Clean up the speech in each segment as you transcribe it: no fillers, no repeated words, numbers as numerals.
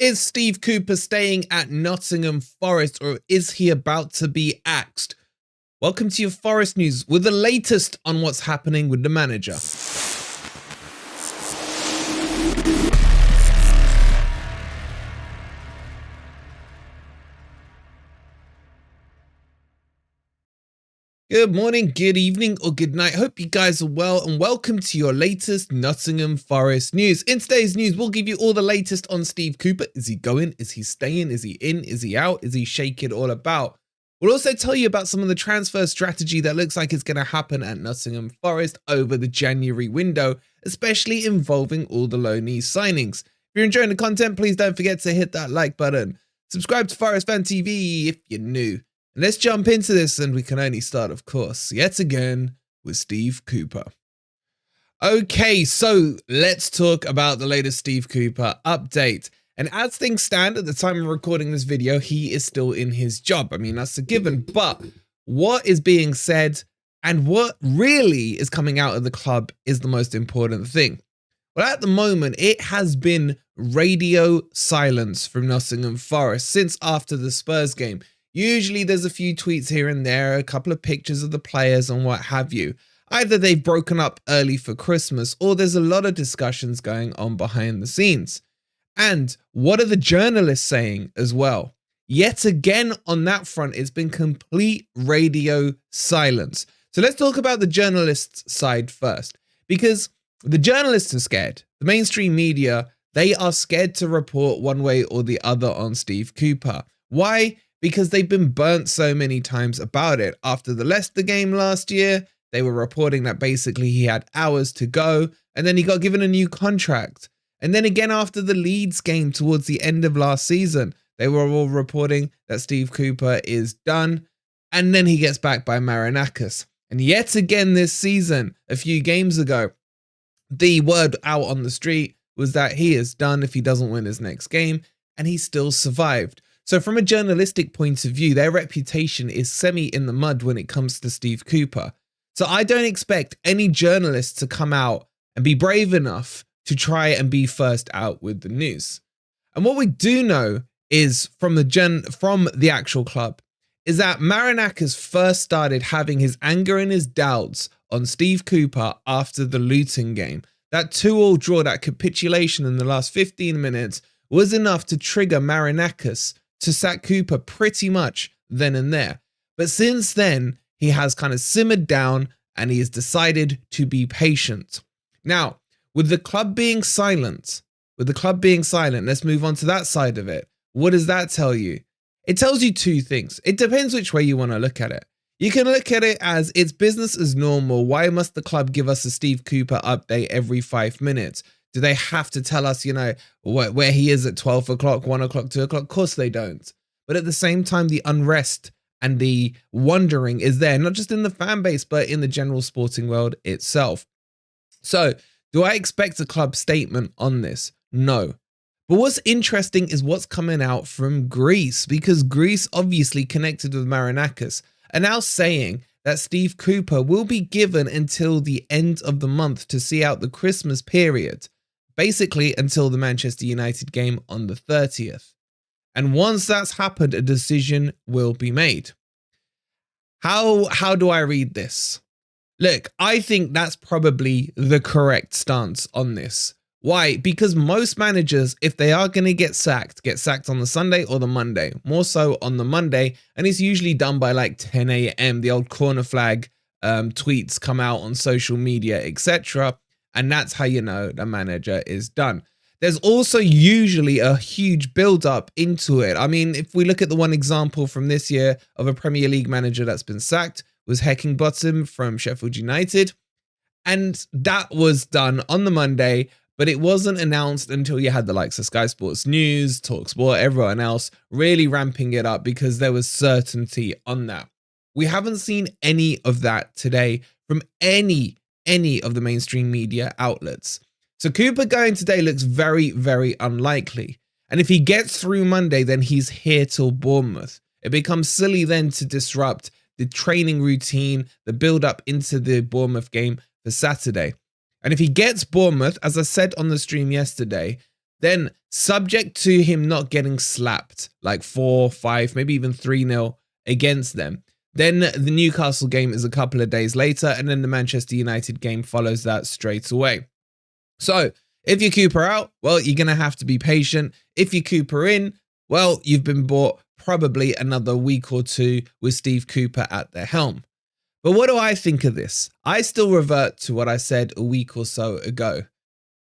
Is Steve Cooper staying at Nottingham Forest, or is he about to be axed? Welcome to your Forest news with the latest on what's happening with the manager. Good morning, good evening, or good night. Hope you guys are well, and welcome to your latest Nottingham Forest news. In today's news, we'll give you all the latest on Steve Cooper. Is he going? Is he staying? Is he in? Is he out? Is he shaking all about? We'll also tell you about some of the transfer strategy that looks like it's going to happen at Nottingham Forest over the January window, especially involving all the loanee signings. If you're enjoying the content, please don't forget to hit that like button. Subscribe to Forest Fan TV if you're new. And let's jump into this, and we can only start, of course, yet again, with Steve Cooper. Okay, so let's talk about the latest Steve Cooper update. And as things stand at the time of recording this video, he is still in his job. I mean, that's a given. But what is being said and what really is coming out of the club is the most important thing. Well, at the moment, it has been radio silence from Nottingham Forest since after the Spurs game. Usually there's a few tweets here and there, a couple of pictures of the players and what have you. Either they've broken up early for Christmas, or there's a lot of discussions going on behind the scenes. And what are the journalists saying as well? Yet again, on that front, it's been complete radio silence. So let's talk about the journalists' side first, because the journalists are scared. The mainstream media, they are scared to report one way or the other on Steve Cooper. Why? Because they've been burnt so many times about it. After the Leicester game last year, they were reporting that basically he had hours to go, and then he got given a new contract. And then again after the Leeds game towards the end of last season, they were all reporting that Steve Cooper is done, and then he gets backed by Marinakis. And yet again this season, a few games ago, the word out on the street was that he is done if he doesn't win his next game, and he still survived. So from a journalistic point of view, their reputation is semi in the mud when it comes to Steve Cooper. So I don't expect any journalists to come out and be brave enough to try and be first out with the news. And what we do know is from the actual club is that Marinakis first started having his anger and his doubts on Steve Cooper after the Luton game. That 2-2 draw, that capitulation in the last 15 minutes was enough to trigger Marinakis to sack Cooper pretty much then and there. But since then, he has kind of simmered down and he has decided to be patient. Now, with the club being silent, let's move on to that side of it. What does that tell you? It tells you two things. It depends which way you want to look at it. You can look at it as it's business as normal. Why must the club give us a Steve Cooper update every 5 minutes? Do they have to tell us, where he is at 12 o'clock, 1 o'clock, 2 o'clock? Of course they don't. But at the same time, the unrest and the wondering is there, not just in the fan base, but in the general sporting world itself. So do I expect a club statement on this? No. But what's interesting is what's coming out from Greece, because Greece obviously connected with Marinakis are now saying that Steve Cooper will be given until the end of the month to see out the Christmas period. Basically until the Manchester United game on the 30th. And once that's happened, a decision will be made. How do I read this? Look, I think that's probably the correct stance on this. Why? Because most managers, if they are going to get sacked on the Sunday or the Monday. More so on the Monday, and it's usually done by like 10 a.m. The old corner flag tweets come out on social media, etc. And that's how you know the manager is done. There's also usually a huge build-up into it. I mean, if we look at the one example from this year of a Premier League manager that's been sacked, was Heckingbottom from Sheffield United. And that was done on the Monday, but it wasn't announced until you had the likes of Sky Sports News, TalkSport, everyone else really ramping it up because there was certainty on that. We haven't seen any of that today from any of the mainstream media outlets. So Cooper going today looks very, very unlikely. And if he gets through Monday, then he's here till Bournemouth. It becomes silly then to disrupt the training routine, the build up into the Bournemouth game for Saturday. And if he gets Bournemouth, as I said on the stream yesterday, then subject to him not getting slapped like 4-5, maybe even 3-0 against them. Then the Newcastle game is a couple of days later, and then the Manchester United game follows that straight away. So if you Cooper out, well, you're going to have to be patient. If you Cooper in, well, you've been bought probably another week or two with Steve Cooper at the helm. But what do I think of this? I still revert to what I said a week or so ago.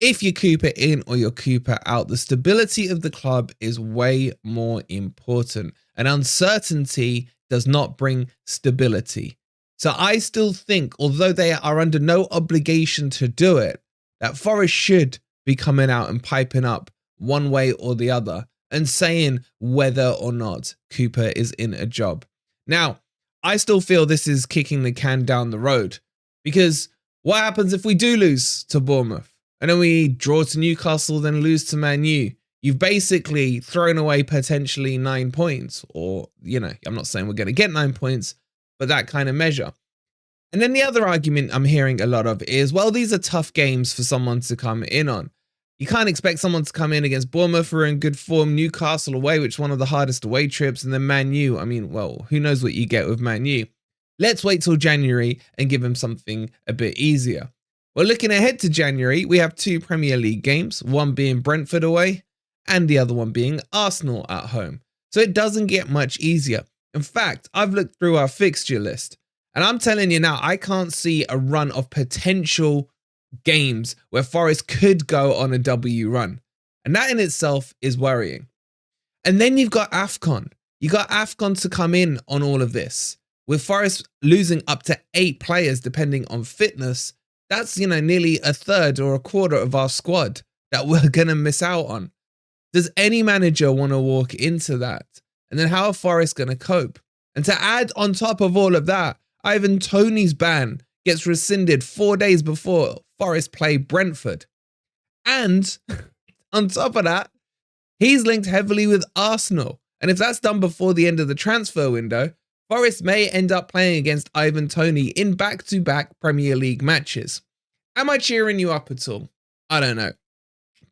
If you Cooper in or you're Cooper out, the stability of the club is way more important. And uncertainty does not bring stability. So I still think, although they are under no obligation to do it, that Forest should be coming out and piping up one way or the other and saying whether or not Cooper is in a job. Now, I still feel this is kicking the can down the road, because what happens if we do lose to Bournemouth and then we draw to Newcastle, then lose to Man U? You've basically thrown away potentially 9 points, or, I'm not saying we're going to get 9 points, but that kind of measure. And then the other argument I'm hearing a lot of is, well, these are tough games for someone to come in on. You can't expect someone to come in against Bournemouth, who are in good form, Newcastle away, which is one of the hardest away trips, and then Man U. I mean, well, who knows what you get with Man U. Let's wait till January and give him something a bit easier. Well, looking ahead to January, we have 2 Premier League games, one being Brentford away and the other one being Arsenal at home. So it doesn't get much easier. In fact, I've looked through our fixture list, and I'm telling you now, I can't see a run of potential games where Forest could go on a W run. And that in itself is worrying. And then you've got AFCON. You got AFCON to come in on all of this. With Forest losing up to 8 players depending on fitness, that's, nearly a third or a quarter of our squad that we're going to miss out on. Does any manager want to walk into that? And then how are Forest going to cope? And to add on top of all of that, Ivan Toney's ban gets rescinded 4 days before Forest play Brentford. And on top of that, he's linked heavily with Arsenal. And if that's done before the end of the transfer window, Forest may end up playing against Ivan Toney in back-to-back Premier League matches. Am I cheering you up at all? I don't know.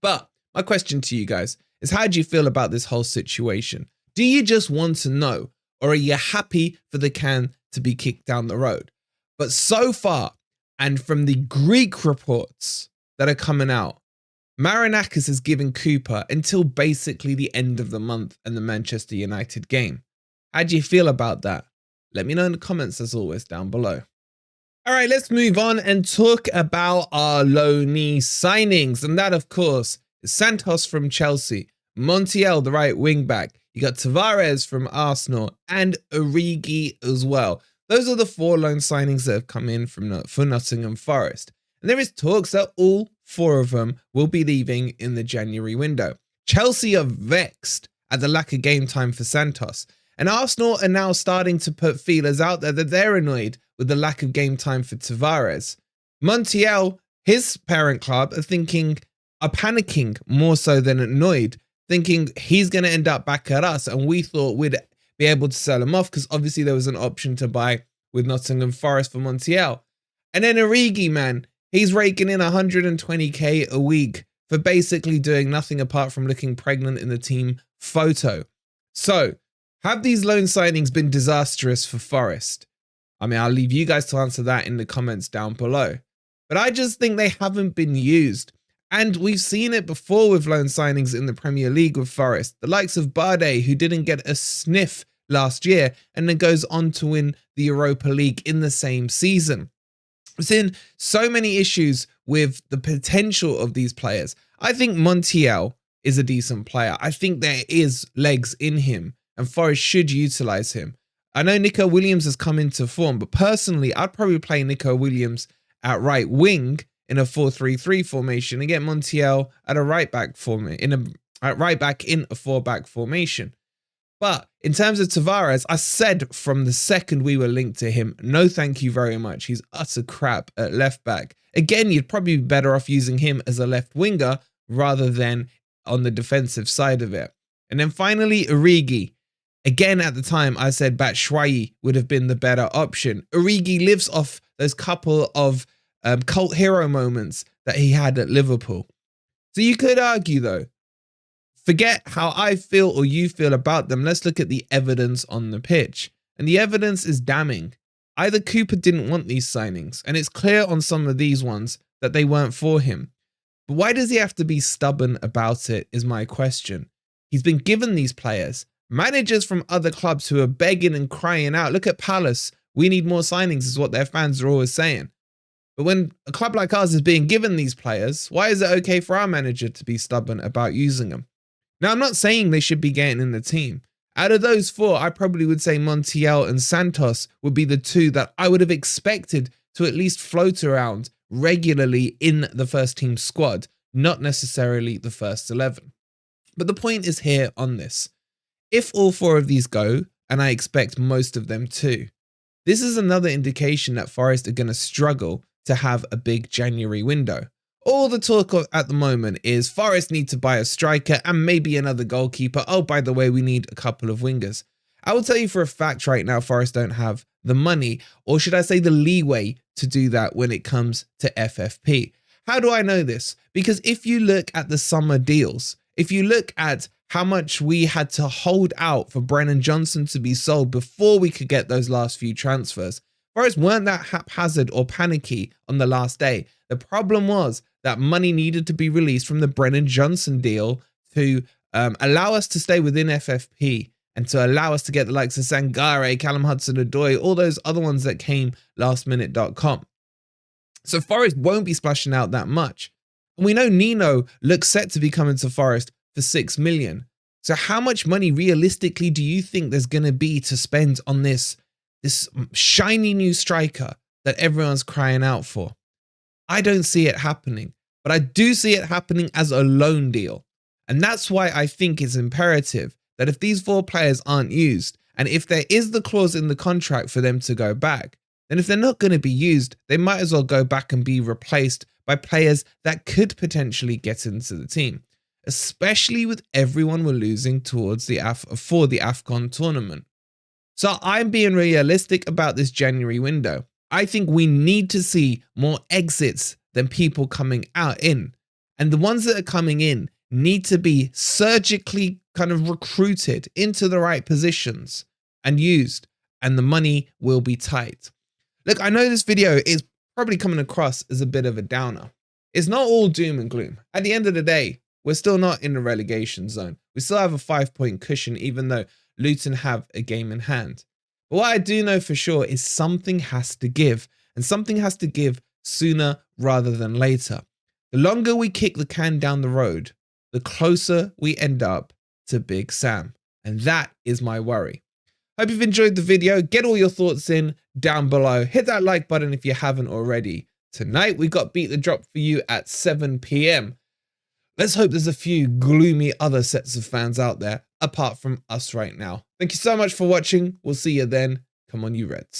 But my question to you guys is, how do you feel about this whole situation? Do you just want to know, or are you happy for the can to be kicked down the road? But so far, and from the Greek reports that are coming out, Marinakis has given Cooper until basically the end of the month and the Manchester United game. How do you feel about that? Let me know in the comments, as always, down below. All right, let's move on and talk about our loanee signings. And that, of course, is Santos from Chelsea, Montiel, the right wing back. You got Tavares from Arsenal and Origi as well. Those are the 4 loan signings that have come in for Nottingham Forest. And there is talks that all 4 of them will be leaving in the January window. Chelsea are vexed at the lack of game time for Santos. And Arsenal are now starting to put feelers out there that they're annoyed with the lack of game time for Tavares. Montiel, his parent club, are panicking more so than annoyed, thinking he's going to end up back at us. And we thought we'd be able to sell him off, because obviously there was an option to buy with Nottingham Forest for Montiel. And then Origi, man, he's raking in 120k a week for basically doing nothing apart from looking pregnant in the team photo. So, have these loan signings been disastrous for Forest? I mean, I'll leave you guys to answer that in the comments down below. But I just think they haven't been used. And we've seen it before with loan signings in the Premier League with Forest. The likes of Bardet, who didn't get a sniff last year and then goes on to win the Europa League in the same season. We've seen so many issues with the potential of these players. I think Montiel is a decent player. I think there is legs in him, and Forest should utilise him. I know Nico Williams has come into form, but personally, I'd probably play Nico Williams at right wing in a 4-3-3 formation and get Montiel at a right back in a 4-back formation. But in terms of Tavares, I said from the second we were linked to him, no thank you very much. He's utter crap at left back. Again, you'd probably be better off using him as a left winger rather than on the defensive side of it. And then finally, Origi. Again, at the time, I said Batshuayi would have been the better option. Origi lives off those couple of cult hero moments that he had at Liverpool. So you could argue, though, Forget how I feel or you feel about them. Let's look at the evidence on the pitch. And the evidence is damning. Either Cooper didn't want these signings, and it's clear on some of these ones that they weren't for him. But why does he have to be stubborn about it is my question. He's been given these players. Managers from other clubs who are begging and crying out. Look at Palace. We need more signings is what their fans are always saying. But when a club like ours is being given these players, why is it okay for our manager to be stubborn about using them? Now, I'm not saying they should be getting in the team. Out of those four, I probably would say Montiel and Santos would be the two that I would have expected to at least float around regularly in the first team squad, not necessarily the first 11. But the point is here on this. If all four of these go, and I expect most of them to, this is another indication that Forest are going to struggle to have a big January window. All the talk at the moment is Forest need to buy a striker and maybe another goalkeeper. Oh, by the way, we need a couple of wingers. I will tell you for a fact right now, Forest don't have the money, or should I say the leeway to do that when it comes to FFP. How do I know this? Because if you look at the summer deals, if you look at how much we had to hold out for Brennan Johnson to be sold before we could get those last few transfers, Forest weren't that haphazard or panicky on the last day. The problem was that money needed to be released from the Brennan Johnson deal to allow us to stay within FFP and to allow us to get the likes of Sangare, Callum Hudson-Odoi, all those other ones that came lastminute.com. So Forest won't be splashing out that much. And we know Nino looks set to be coming to Forest for 6 million. So how much money realistically do you think there's going to be to spend on this shiny new striker that everyone's crying out for? I don't see it happening, but I do see it happening as a loan deal. And that's why I think it's imperative that if these four players aren't used, and if there is the clause in the contract for them to go back, then if they're not going to be used, they might as well go back and be replaced by players that could potentially get into the team, especially with everyone we're losing towards for the AFCON tournament. So I'm being realistic about this January window. I think we need to see more exits than people coming out in. And the ones that are coming in need to be surgically kind of recruited into the right positions and used, and the money will be tight. Look, I know this video is probably coming across as a bit of a downer. It's not all doom and gloom. At the end of the day, we're still not in the relegation zone. We still have a 5-point cushion, even though Luton have a game in hand. But what I do know for sure is something has to give, and something has to give sooner rather than later. The longer we kick the can down the road, the closer we end up to Big Sam. And that is my worry. Hope you've enjoyed the video. Get all your thoughts in down below. Hit that like button if you haven't already. Tonight, we got Beat the Drop for you at 7 p.m. Let's hope there's a few gloomy other sets of fans out there apart from us right now. Thank you so much for watching. We'll see you then. Come on, you Reds.